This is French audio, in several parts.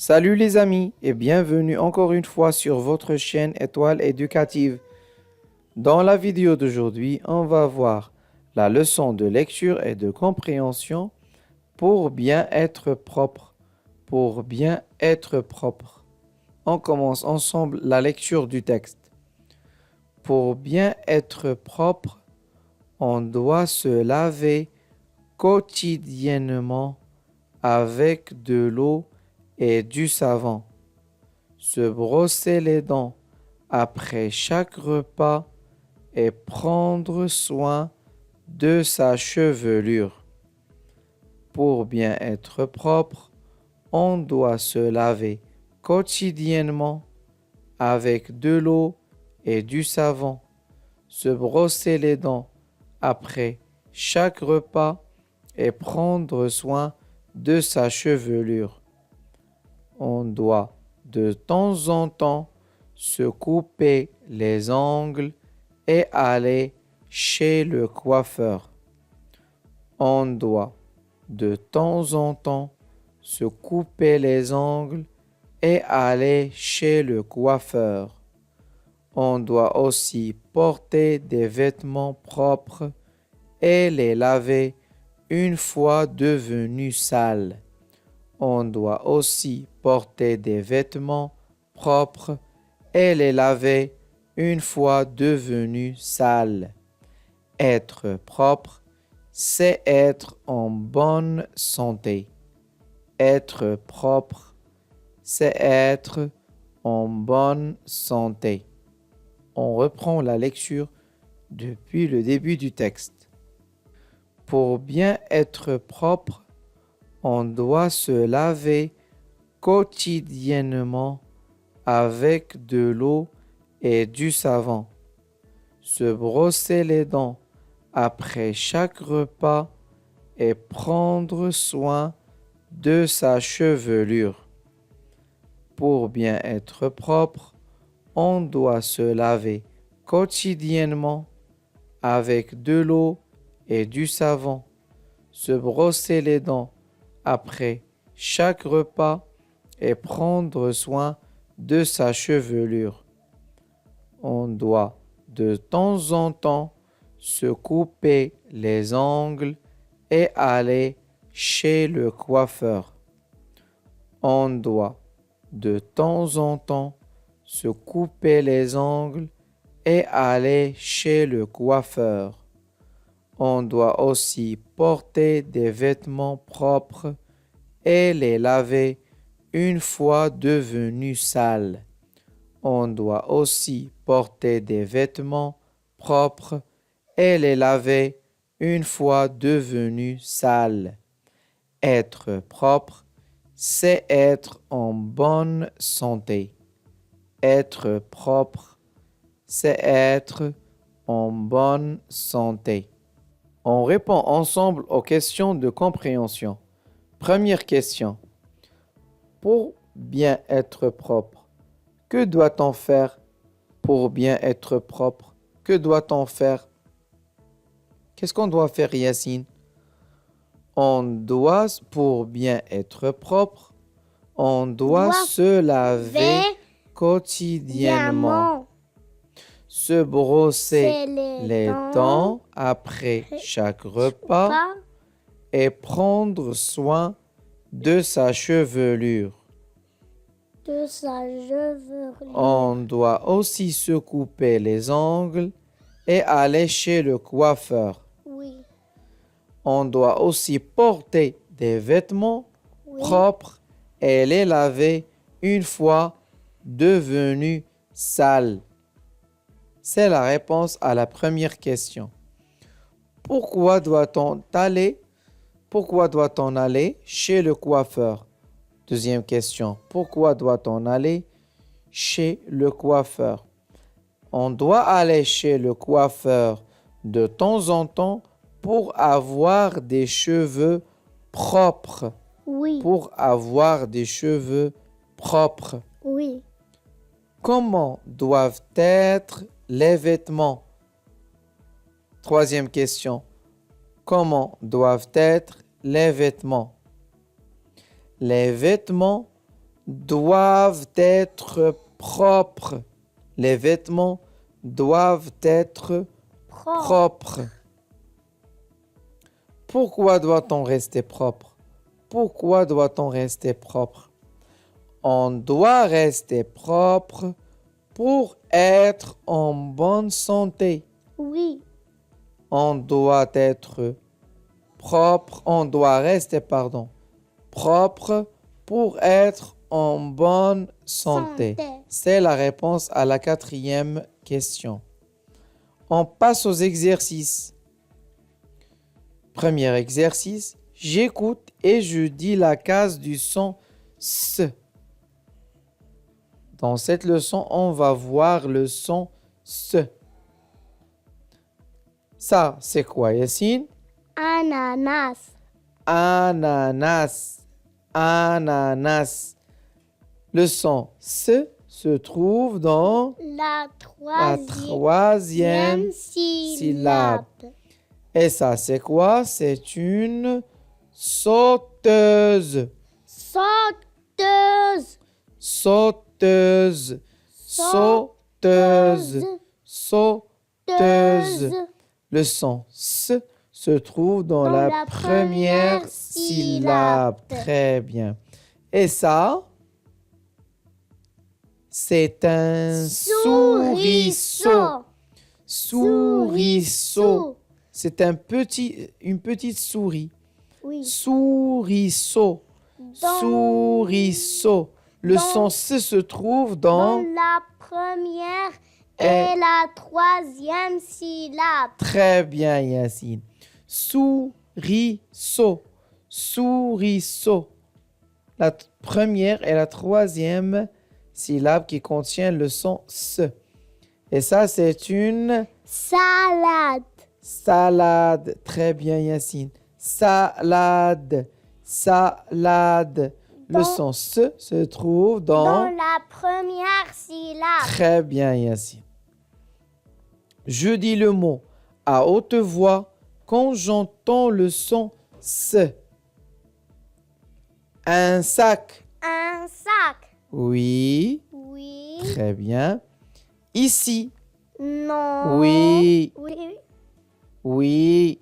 Salut les amis et bienvenue encore une fois sur votre chaîne Étoile éducative. Dans la vidéo d'aujourd'hui, on va voir la leçon de lecture et de compréhension pour bien être propre. Pour bien être propre. On commence ensemble la lecture du texte. Pour bien être propre, on doit se laver quotidiennement avec de l'eau et du savon. Se brosser les dents après chaque repas et prendre soin de sa chevelure. Pour bien être propre, on doit se laver quotidiennement avec de l'eau et du savon. Se brosser les dents après chaque repas et prendre soin de sa chevelure. On doit de temps en temps se couper les ongles et aller chez le coiffeur. On doit de temps en temps se couper les ongles et aller chez le coiffeur. On doit aussi porter des vêtements propres et les laver une fois devenus sales. On doit aussi porter des vêtements propres et les laver une fois devenus sales. Être propre, c'est être en bonne santé. Être propre, c'est être en bonne santé. On reprend la lecture depuis le début du texte. Pour bien être propre, on doit se laver quotidiennement avec de l'eau et du savon. Se brosser les dents après chaque repas et prendre soin de sa chevelure. Pour bien être propre, on doit se laver quotidiennement avec de l'eau et du savon. Se brosser les dents après chaque repas et prendre soin de sa chevelure. On doit de temps en temps se couper les ongles et aller chez le coiffeur. On doit de temps en temps se couper les ongles et aller chez le coiffeur. On doit aussi porter des vêtements propres et les laver une fois devenus sales. On doit aussi porter des vêtements propres et les laver une fois devenus sales. Être propre, c'est être en bonne santé. Être propre, c'est être en bonne santé. On répond ensemble aux questions de compréhension. Première question. Pour bien être propre, que doit-on faire pour bien être propre? Que doit-on faire? Qu'est-ce qu'on doit faire, Yacine? On doit, pour bien être propre, on doit se laver quotidiennement. Se brosser les dents après chaque repas et prendre soin de sa chevelure. On doit aussi se couper les ongles et aller chez le coiffeur. On doit aussi porter des vêtements propres et les laver une fois devenus sales. C'est la réponse à la première question. Pourquoi doit-on aller chez le coiffeur? Deuxième question. Pourquoi doit-on aller chez le coiffeur? On doit aller chez le coiffeur de temps en temps pour avoir des cheveux propres. Pour avoir des cheveux propres. Comment doivent être les vêtements? Troisième question. Comment doivent être les vêtements? Les vêtements doivent être propres. Les vêtements doivent être propres. Pourquoi doit-on rester propre? Pourquoi doit-on rester propre? On doit rester propre pour être en bonne santé. Oui. On doit être propre, on doit rester, propre pour être en bonne santé. C'est la réponse à la 4e question. On passe aux exercices. Premier exercice, j'écoute et je dis la case du son S. Dans cette leçon, on va voir le son S. Ça, c'est quoi, Yassine? Ananas. Ananas. Ananas. Le son S se trouve dans La la troisième syllabe. Et ça, c'est quoi? C'est une sauteuse. Sauteuse. Sauteuse. Sauteuse. Sauteuse. Le son S se trouve dans la première syllabe. Très bien. Et ça, c'est un souriceau. Souriceau. C'est une petite souris. Oui. Souriceau. Souriceau. Le son S se trouve Dans dans la première et la troisième syllabe. Très bien, Yassine. Souriceau. Souriceau. La première et la troisième syllabe qui contient le son S. Et ça, c'est une Salade. salade. Très bien, Yassine. Salade. Salade. Le son S se trouve Dans la première syllabe. Très bien, Yassine. Je dis le mot à haute voix quand j'entends le son S. Un sac. Un sac. Oui. Oui. Très bien. Ici. Non. Oui. Oui. Oui.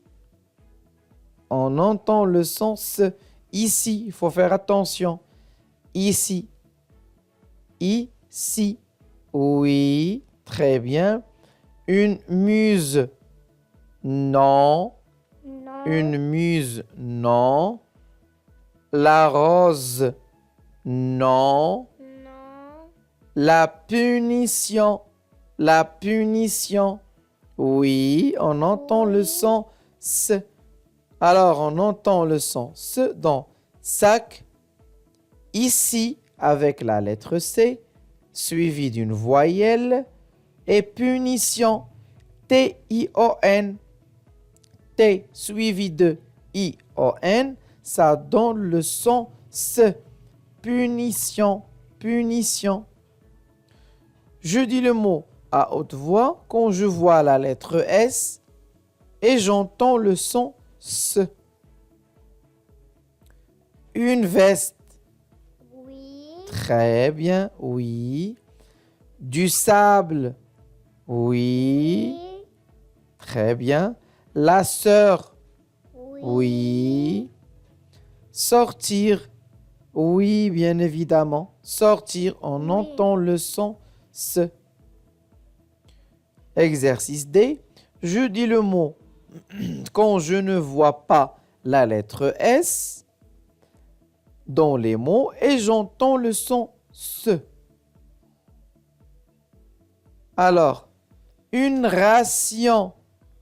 On entend le son S. Ici. Il faut faire attention. Ici. Ici. Oui. Très bien. Une muse. Non. Non. Une muse. Non. La rose. Non. Non. La punition. La punition. Oui, on entend le son S. Alors, on entend le son S dans sac, ici, avec la lettre C, suivi d'une voyelle, et punition, T-I-O-N. T suivi de I-O-N, ça donne le son S. Punition, punition. Je dis le mot à haute voix quand je vois la lettre S et j'entends le son S. Une veste. Oui. Très bien, oui. Du sable. Oui. Oui. Très bien. La sœur. Oui. Oui. Sortir. Oui, bien évidemment. Sortir, on Oui. entend le son S. Exercice D. Je dis le mot quand je ne vois pas la lettre S dans les mots et j'entends le son S. Alors, une ration.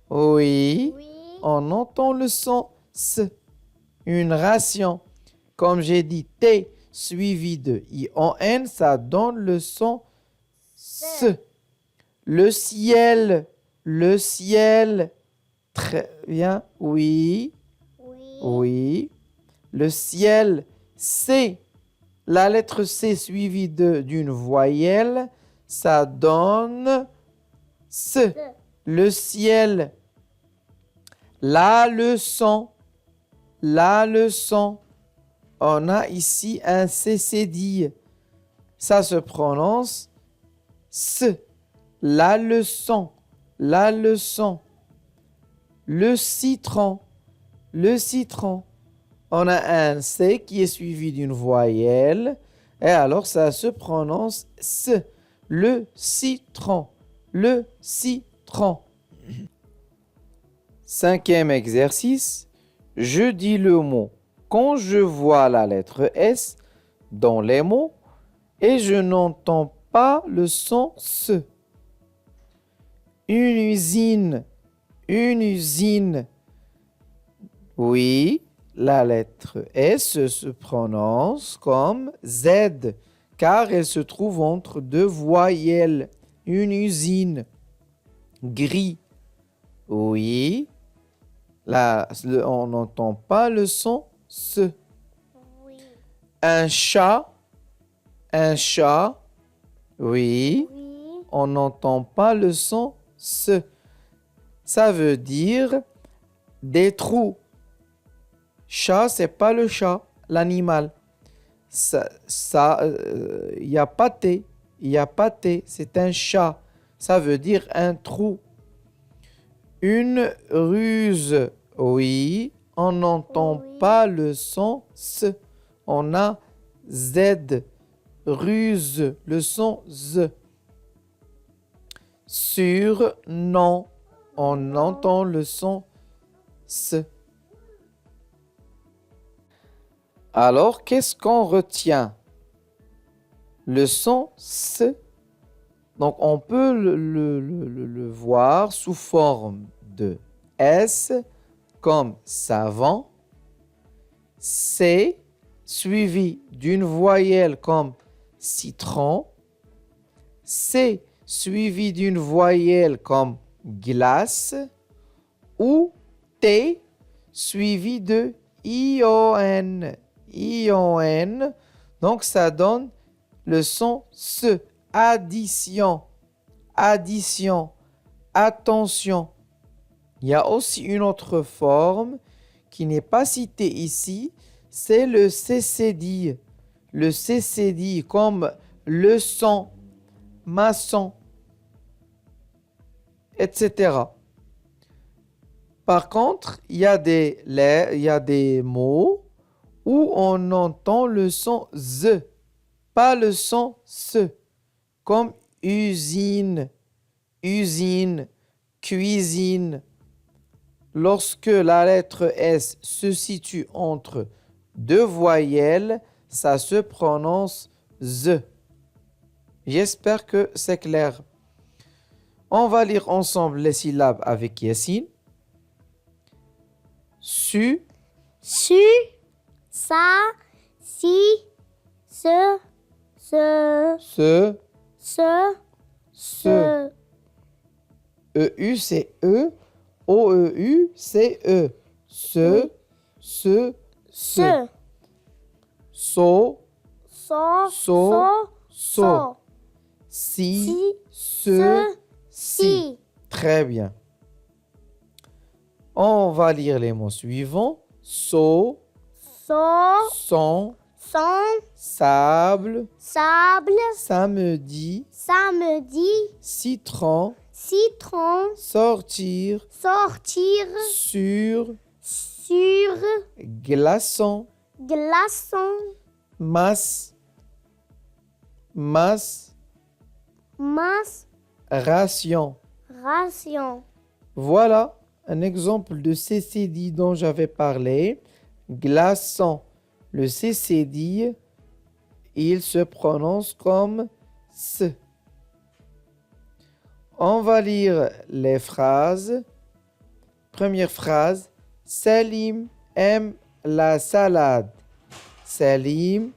Oui, Oui. on entend le son S. Une ration. Comme j'ai dit, T suivi de I-O-N, ça donne le son S. Le ciel. Le ciel. Très bien. Oui. Oui. Oui. Le ciel. C. La lettre C suivie d'une voyelle, ça donne S. Le ciel. La leçon. La leçon. On a ici un C cédille. Ça se prononce S. La leçon. La leçon. Le citron. Le citron. On a un C qui est suivi d'une voyelle. Et alors, ça se prononce S. Le citron. Le citron. Cinquième exercice. Je dis le mot quand je vois la lettre S dans les mots et je n'entends pas le son S. Une usine. Une usine. Oui, la lettre S se prononce comme Z car elle se trouve entre deux voyelles. Une usine. Gris. Oui. Là, on n'entend pas le son S. Oui. Un chat. Un chat. Oui. Oui. On n'entend pas le son S. Ça veut dire des trous. Chat, c'est pas le chat, l'animal. Il y a pas T. Il y a pas T. C'est un chat. Ça veut dire un trou. Une ruse. Oui, on n'entend Oui. pas le son S. On a Z. Ruse, le son Z. Sur, non. On entend le son S. Alors, qu'est-ce qu'on retient? Le son S. Donc, on peut le voir sous forme de S comme savant, C suivi d'une voyelle comme citron, C suivi d'une voyelle comme glace ou T suivi de ION. ION, donc ça donne le son S. Addition, addition, attention. Il y a aussi une autre forme qui n'est pas citée ici, c'est le CCD. Le CCD comme leçon, maçon, etc. Par contre, il y a des mots où on entend le son Z, pas le son S, comme usine, usine, cuisine. Lorsque la lettre S se situe entre deux voyelles, ça se prononce Z. J'espère que c'est clair. On va lire ensemble les syllabes avec Yassine. Su, Su, sa, si, se, se, se. EU c'est E, OEU c'est E. Se, Oui. se. Se. So, So, so. Si, Si, se, si. Très bien. On va lire les mots suivants. So, son, sable, sable, samedi, samedi, citron, citron, sortir, sortir, sur, glaçon, glaçon, masse, masse, ration. ration. Voilà un exemple de CCD dont j'avais parlé. Glaçon. Le CCD, il se prononce comme S. On va lire les phrases. Première phrase. Salim aime la salade. Salim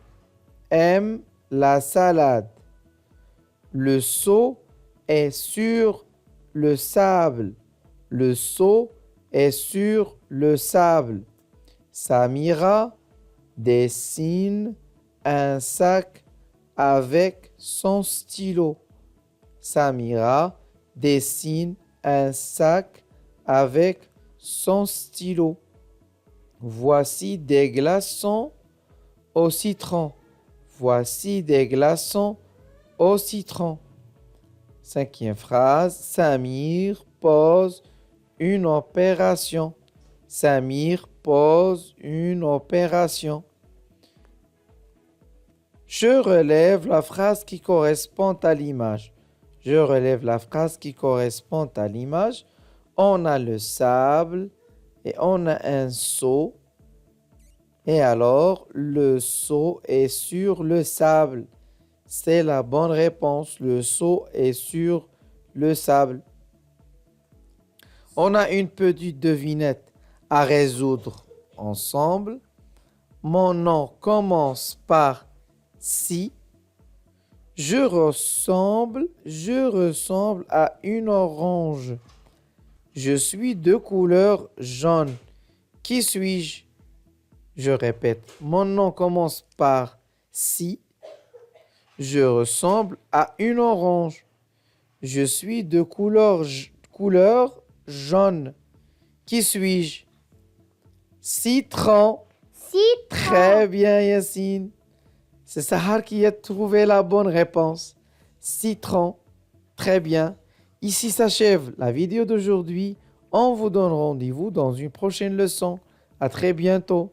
aime la salade. Le seau est sur le sable. Le seau est sur le sable. Samira dessine un sac avec son stylo. Samira dessine un sac avec son stylo. Voici des glaçons au citron. Voici des glaçons au citron. Cinquième phrase. Samir pose une opération. Samir pose une opération. Je relève la phrase qui correspond à l'image. Je relève la phrase qui correspond à l'image. On a le sable et on a un seau. Et alors, le seau est sur le sable. C'est la bonne réponse. Le seau est sur le sable. On a une petite devinette à résoudre ensemble. Mon nom commence par si. Je ressemble à une orange. Je suis de couleur jaune. Qui suis-je? Je répète, mon nom commence par si. Je ressemble à une orange. Je suis de couleur jaune. Qui suis-je? Citron. Citron. Très bien, Yacine. C'est Sahar qui a trouvé la bonne réponse. Citron. Très bien. Ici s'achève la vidéo d'aujourd'hui. On vous donne rendez-vous dans une prochaine leçon. À très bientôt.